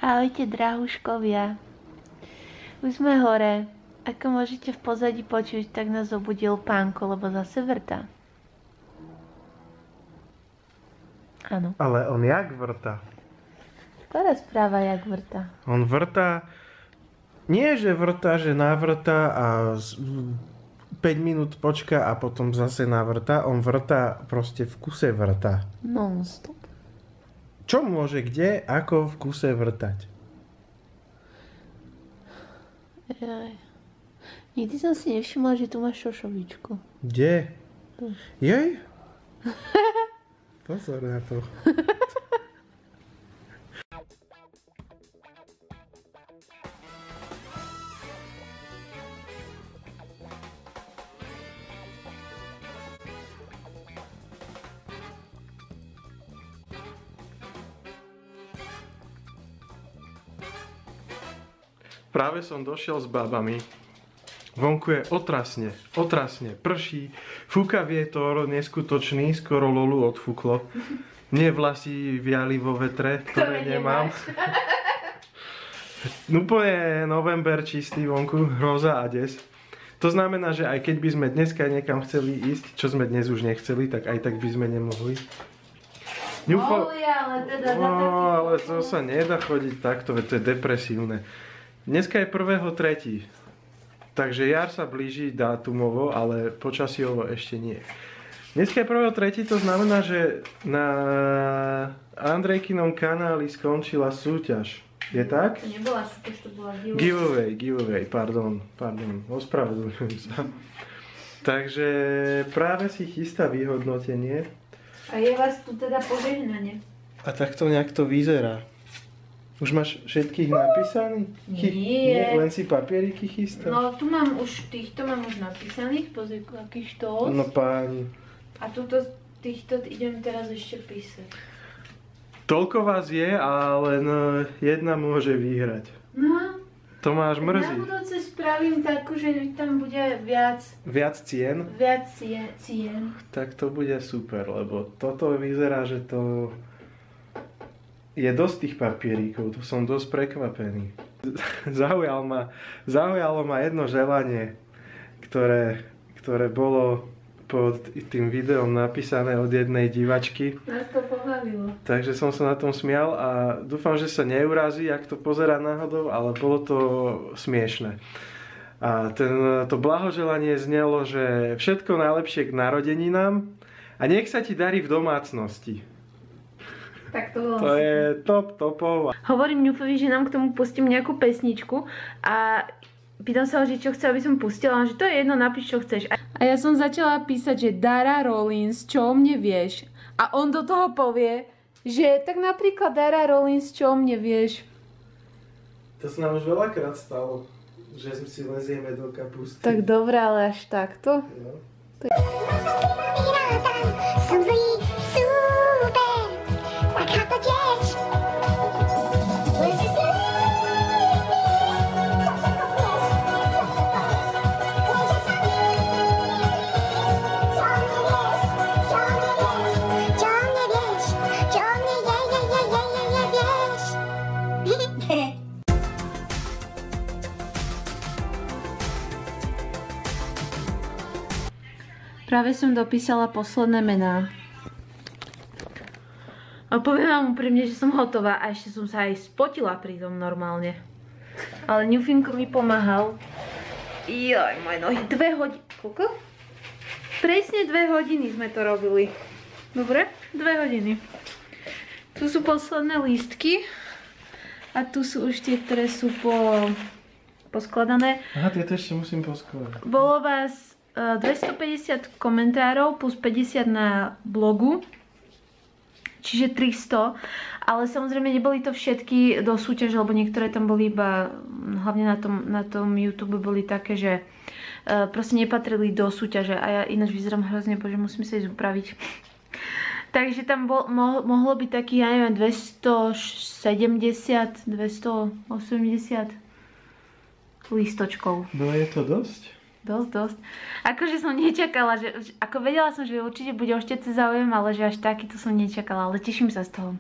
Ahojte, drahuškovia. Už sme hore. Ako môžete v pozadí počuť, tak nás obudil pánko, lebo zase vrta. Áno. Ale on jak vrta? Ktorá správa jak vrta? On vrta... Nie, že vrta, že navrta a 5 minút počka a potom zase navrta. On vrta proste v kuse vrta. Non-stop. Čo môže kde, ako v kuse vrtať? Jaj. Nikdy som si nevšimla, že tu máš šošovičku. Kde? Tu. Jej? Pozor na to. Práve som došiel s babami. Vonku je otrasne, prší, fúka vietor neskutočný, skoro Lolu odfúklo. Mne vlasy viali vo vetre, ktoré nemám. Úplne november čistý vonku, hroza a des. To znamená, že aj keď by sme dneska niekam chceli ísť, čo sme dnes už nechceli, tak aj tak by sme nemohli. Mohli, ale teda ale to sa nedá chodiť takto, veď to je depresívne. Dneska je 1.3. Takže jar sa blíži dátumovo, ale počasiovo ešte nie. Dneska je 1.3. To znamená, že na Andrejkinom kanáli skončila súťaž. Je tak? To nebola súťaž, to bola giveaway, pardon, ospravedlňujem sa. Takže práve si chystá vyhodnotenie. A je vás tu teda požehnanie. A takto nejak to vyzerá. Už máš všetkých napísaných? Nie. Len si papieriky chystáš? No tu mám už, týchto mám už napísaných, pozri, aký štos. No páni. A týchto idem teraz ešte písať. Toľko vás je, ale len jedna môže vyhrať. No. To máš mrzí. Na budúce spravím takú, že tam bude viac... Viac cien? Viac cien. Tak to bude super, lebo toto vyzerá, že to... Je dosť tých papieríkov, to som dosť prekvapený. Zaujalo ma jedno želanie, ktoré bolo pod tým videom napísané od jednej divačky. Nás to pobavilo. Takže som sa na tom smial a dúfam, že sa neurazí, ak to pozerá náhodou, ale bolo to smiešne. A to blahoželanie znelo, že všetko najlepšie k narodeninám a nech sa ti darí v domácnosti. Tak to bolo. To je topov. Hovorím Ňufovi, že nám k tomu pustím nejakú pesničku a pýtam sa ho, že čo chce, aby som pustila, že to je jedno, napíš, čo chceš. A ja som začala písať, že Dara Rollins, čo o mne vieš? A on do toho povie, že tak napríklad Dara Rollins, čo o mne vieš? To sa nám už veľakrát stalo, že si lezieme do kapusty. Tak dobré, ale až takto? No. Som zlý, super, tak chápa tiež. Práve som dopísala posledné mená. A poviem vám úprimne, že som hotová a ešte som sa aj spotila pri tom normálne. Ale Ňufinko mi pomáhal. Joj, moje nohy. 2 hodiny. Koľko? Presne 2 hodiny sme to robili. Dobre? 2 hodiny. Tu sú posledné lístky. A tu sú už tie, ktoré sú poskladané. Aha, tieto ešte musím poskladať. Bolo vás 250 komentárov plus 50 na blogu, čiže 300, ale samozrejme neboli to všetky do súťaže, lebo niektoré tam boli iba, hlavne na tom YouTube boli také, že proste nepatrili do súťaže a ja ináč vyzerám hrozne, bože, musím sa ísť upraviť. Takže tam mohlo byť takých, ja neviem, 270, 280 lístočkov. No je to dosť? Dosť. Akože som nečakala, ako vedela som, že určite bude o Štece záujem, ale že až takýto som nečakala, ale teším sa z toho.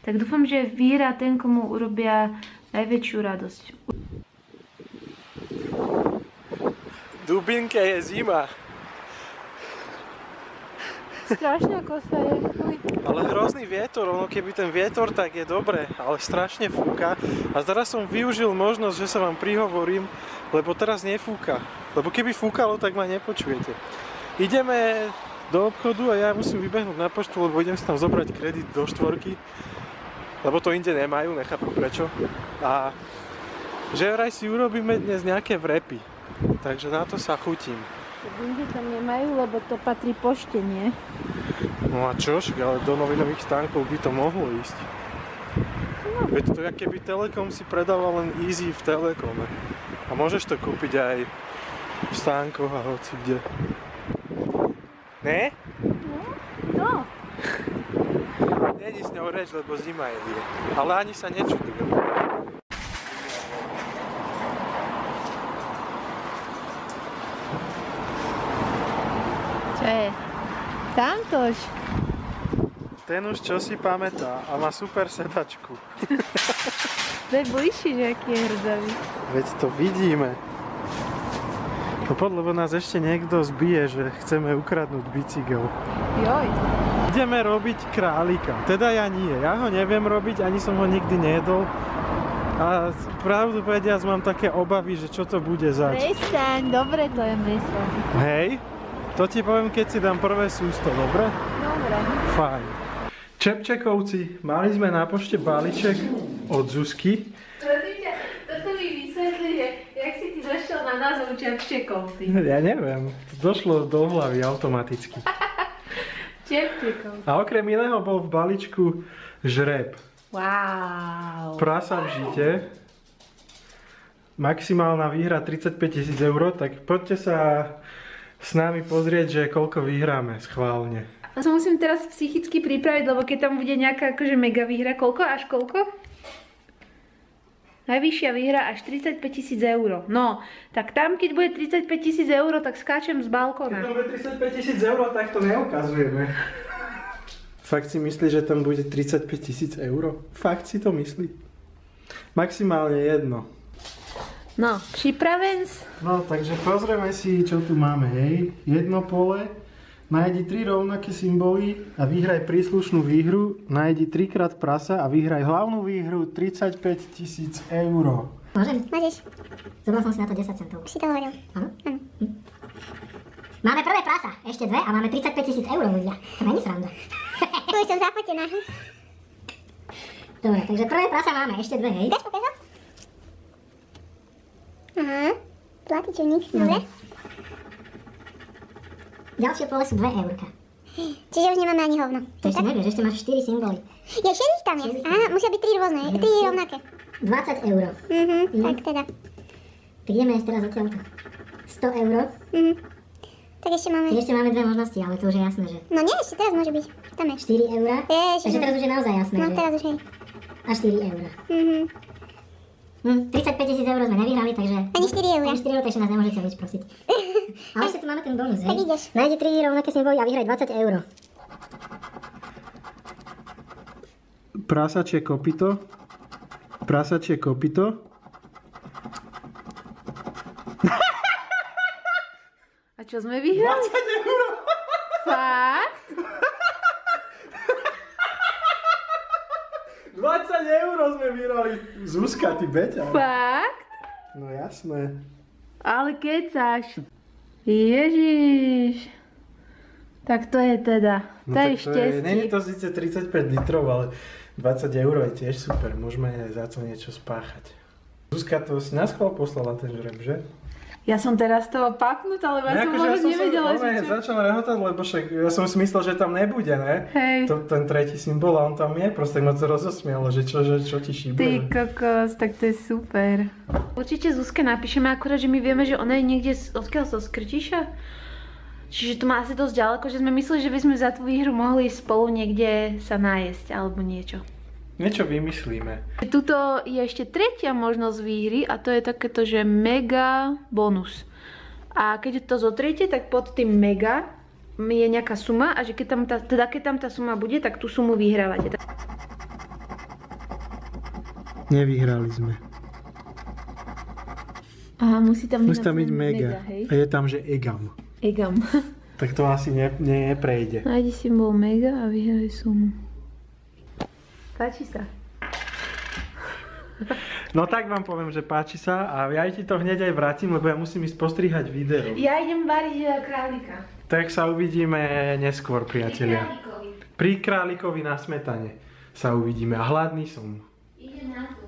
Tak dúfam, že vyhrá ten, komu urobia najväčšiu radosť. Dubinke je zima. Strašná kosa je. Ale hrozný vietor, ono keby ten vietor, tak je dobre, ale strašne fúka. A teraz som využil možnosť, že sa vám prihovorím, lebo teraz nefúka. Lebo keby fúkalo, tak ma nepočujete. Ideme do obchodu a ja musím vybehnúť na poštu, lebo idem si tam zobrať kredit do štvorky. Lebo to inde nemajú, nechápem prečo. A že vraj si urobíme dnes nejaké vrepy. Takže na to sa chutím. Inde tam nemajú, lebo to patrí pošte, nie? No a čo? Ale do novinových stánkov by to mohlo ísť. No. Veď to je, keby Telekom si predával len Easy v Telekome. A môžeš to kúpiť aj v stánkoch a hoci kde. Ne? No. Není s ňou reč, lebo zima je. Ale ani sa nečudujem. Čo je? Tamtož. Ten už čo si pamätá a má super sedačku. Daj bližšie, že aký je hrdavý. Veď to vidíme. No lebo nás ešte niekto zbije, že chceme ukradnúť bicykel. Joj. Ideme robiť králika. Teda ja nie. Ja ho neviem robiť, ani som ho nikdy nejedol. A pravdu povediac mám také obavy, že čo to bude zač. Prestaň, dobre to je mysle. Hej, to ti poviem, keď si dám prvé sústo, dobre? Dobre. Fajn. Čepčekovci, mali sme na pošte balíček od Zuzky. Prosím ťa, toto mi vysvetlí, že jak si ty došiel na názov Čepčekovci. Ja neviem, došlo do hlavy automaticky. Čepčekovci. A okrem iného bol v balíčku žreb. Wow. Prasa v žite. Maximálna výhra 35 000 eur, tak poďte sa s nami pozrieť, že koľko vyhráme schválne. A sa musím teraz psychicky pripraviť, lebo keď tam bude nejaká akože mega výhra, koľko až koľko? Najvyššia výhra až 35 000 eur. No, tak tam keď bude 35 000 eur, tak skáčem z balkóna. Keď tam bude 35 000 eur, tak to neukazujeme. Fakt si myslí, že tam bude 35 000 eur? Fakt si to myslí? Maximálne jedno. No, pripraven? No, takže pozrieme si, čo tu máme, hej. Jedno pole, nájdi 3 rovnaké symboly a vyhraj príslušnú výhru. Nájdi 3-krát prasa a vyhraj hlavnú výhru 35 000 eur. Môžem? Môžeš. Zobral som si na to 10 centov. Už si to hovoril. Áno? Máme prvé prasa, ešte dve a máme 35 000 eur, ľudia. To není sranda. Už som zapotená. Dobre, takže prvé prasa máme, ešte dve, hej? Dáš pokazať? Aha. Platičovník, dobre. Ďalšie pole sú 2 eurka. Čiže už nemáme ani hovno. To ešte nevieš, ešte máš 4 symboly. Ja 6 tam je. Aha, musia byť 3 rôzne, 3 rovnaké. 20 eur. Tak teda. Tak ideme ešte raz odtiaľto. 100 eur. Tak ešte máme... Ešte máme dve možnosti, ale to už je jasné, že... No nie, ešte teraz môže byť. Tam je. 4 eur. Ježiš. Takže teraz už je naozaj jasné, No že... teraz už hej. A 4 eur. 35 000 eur sme nevyhrali, takže... Ani 4 eur. Ani 4 eur, takže nás nemôžete nič prosiť. Ale ešte tu máme ten bonus, Tak hej? ideš. Nájdi 3 rovnaké symboly a vyhraj 20 eur. Prasačie kopyto. Prasačie kopyto. A čo sme vyhrali? 20 eur! Fakt? 20 eur sme vyhrali. Zuzka, ty beťa. Fakt? No jasné. Ale kecáš. Ježiš. Tak to je teda. No To je tak šťastie. nie je to síce 35 litrov, ale 20 eur je tiež super. Môžeme za to niečo spáchať. Zuzka, to si na schvál poslala ten žreb, že? Ja som teraz toho papnutá, lebo ja som možno nevedela, že čo... začal rehotať, lebo však ja som si myslel, že tam nebude, ne? Hej. Ten tretí symbol a on tam je, proste ma to rozosmialo, že čo ti šíbe. Ty kokos, tak to je super. Určite Zuzke napíšeme, akurát, že my vieme, že ona je niekde, odkiaľ zo Skrtiša? Čiže to má asi dosť ďaleko, že sme mysleli, že by sme za tú výhru mohli spolu niekde sa nájsť, alebo niečo. Niečo vymyslíme. Tuto je ešte tretia možnosť výhry a to je takéto, že mega bonus. A keď to zotriete, tak pod tým mega je nejaká suma a že keď tam tá suma bude, tak tú sumu vyhrávate. Nevyhrali sme. Aha, musí tam byť mega. Hej? A je tam, že egam. Egam. Tak to asi neprejde. Nájdi symbol mega a vyhraj sumu. Páči sa. No tak vám poviem, že páči sa a ja ti to hneď aj vrátim, lebo ja musím ísť postrihať video. Ja idem variť králika. Tak sa uvidíme neskôr, priatelia. Pri králikovi na smetane sa uvidíme a hladný som. Idem na to.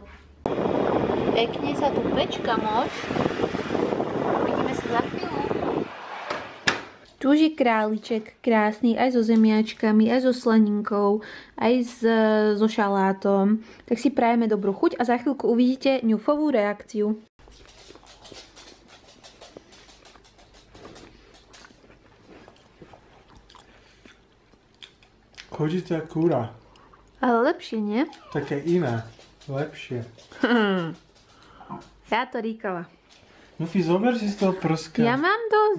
Pekne sa tu pečka mož. Uvidíme sa za chvíľu. Tu už je králiček krásny aj so zemiačkami, aj so slaninkou, aj so šalátom. Tak si prajeme dobrú chuť a za chvíľku uvidíte ňufovú reakciu. Chodí to jak kúra. Ale lepšie, nie? Také iné. Lepšie. Ja to ríkala. Nufi, zober si z toho prska. Ja mám dosť,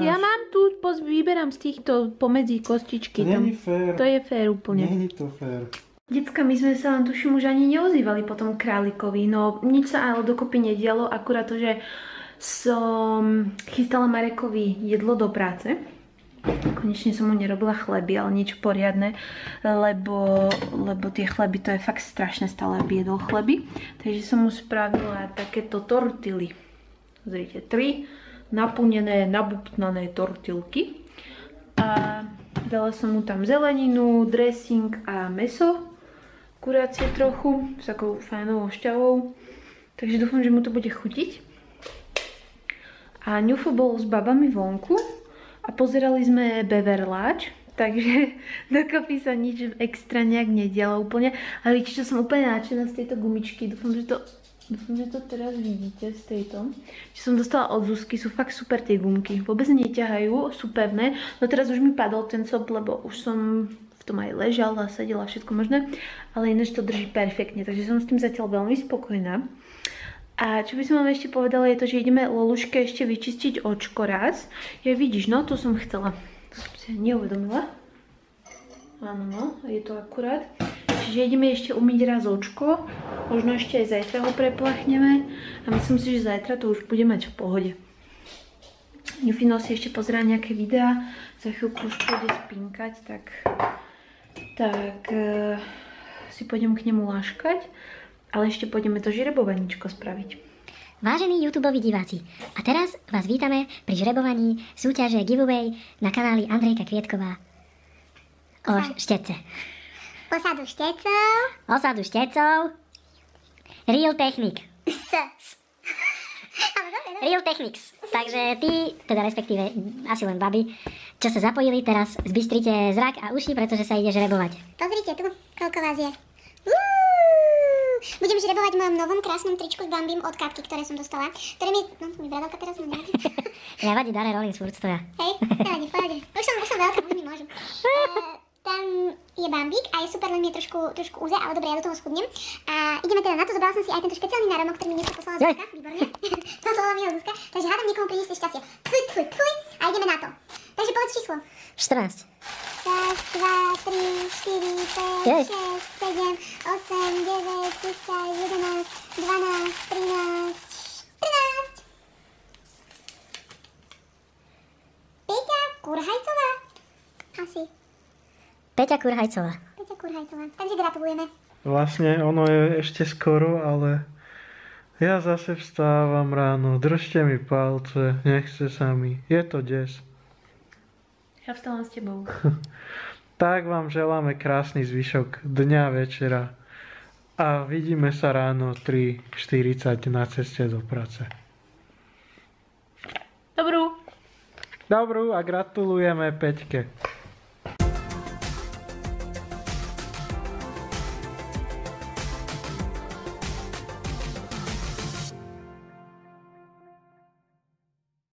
ja mám tu, vyberám z týchto pomedzi kostičky. To není fér. To je fér úplne. Není to fér. Decka, my sme sa len tuším už ani neozývali po tom králikovi, no nič sa ale dokopy nedialo, akurát to, že som chystala Marekovi jedlo do práce. Konečne som mu nerobila chleby, ale niečo poriadne, lebo tie chleby, to je fakt strašné stále, aby jedol chleby. Takže som mu spravila takéto tortily. Pozrite, 3 naplnené, nabubtnané tortilky. A dala som mu tam zeleninu, dressing a mäso. Kurácie trochu, s takou fajnovou šťavou. Takže dúfam, že mu to bude chutiť. A Ňufo bol s babami vonku a pozerali sme Beverláč. Takže dokopy sa nič extra nejak nedialo úplne. Ale vidíte, čo som úplne nadšená z tejto gumičky. Dúfam, že to teraz vidíte z tejto. Čo som dostala od Zuzky, sú fakt super tie gumky. Vôbec neťahajú, sú pevné. No teraz už mi padol ten cop, lebo už som v tom aj ležala, sedela, všetko možné. Ale ináč to drží perfektne, takže som s tým zatiaľ veľmi spokojná. A čo by som vám ešte povedala je to, že ideme Loluške ešte vyčistiť očko raz. Ja vidíš, no to som chcela. To som si neuvedomila. Áno, no, je to akurát. Čiže ideme ešte umyť raz očko. Možno ešte aj zajtra ho preplachneme. A myslím si, že zajtra to už bude mať v pohode. Ňufino si ešte pozerá nejaké videá. Za chvíľku už pôjde spinkať, tak si pôjdem k nemu láškať. Ale ešte pôjdeme to žrebovaničko spraviť. Vážení YouTubeoví diváci, a teraz vás vítame pri žrebovaní súťaže giveaway na kanáli Andrejka Kvietková o štetce. Posadu štecov. Osadu štecov. Real Technic. Real Technics. Takže tí, teda respektíve asi len baby, čo sa zapojili teraz, zbystrite zrak a uši, pretože sa ide žrebovať. Pozrite tu, koľko vás je. Budem žrebovať v mojom novom krásnom tričku s Bambím od Katky, ktoré som dostala. Ktoré mi bradavka teraz nevadí. Nevadí, Dare Rollins furt stoja. Hej, nevadí, v pohode. Už som veľká, už mi môžem. Tam je Bambík a je super, len mi je trošku úze, ale dobre, ja do toho schudnem. A ideme teda na to, zobrala som si aj tento špeciálny náramok, ktorý mi dneska poslala Zuzka, výborne. Poslala mi ho Zuzka, takže hádam niekomu priniesie šťastie. Tfuj, a ideme na to. Takže povedz číslo. 14. 1, 2, 3, 4, 5, 6, 7, 8, 9, 10, 11, 12, 13, 14. Peťa Kurhajcová. Asi. Peťa Kurhajcová. Peťa Kurhajcová. Takže gratulujeme. Vlastne ono je ešte skoro, ale ja zase vstávam ráno. Držte mi palce, nechce sa mi. Je to des. Ja vstávam s tebou. Tak vám želáme krásny zvyšok dňa, večera. A vidíme sa ráno 3:40 na ceste do práce. Dobrú. Dobrú a gratulujeme Peťke.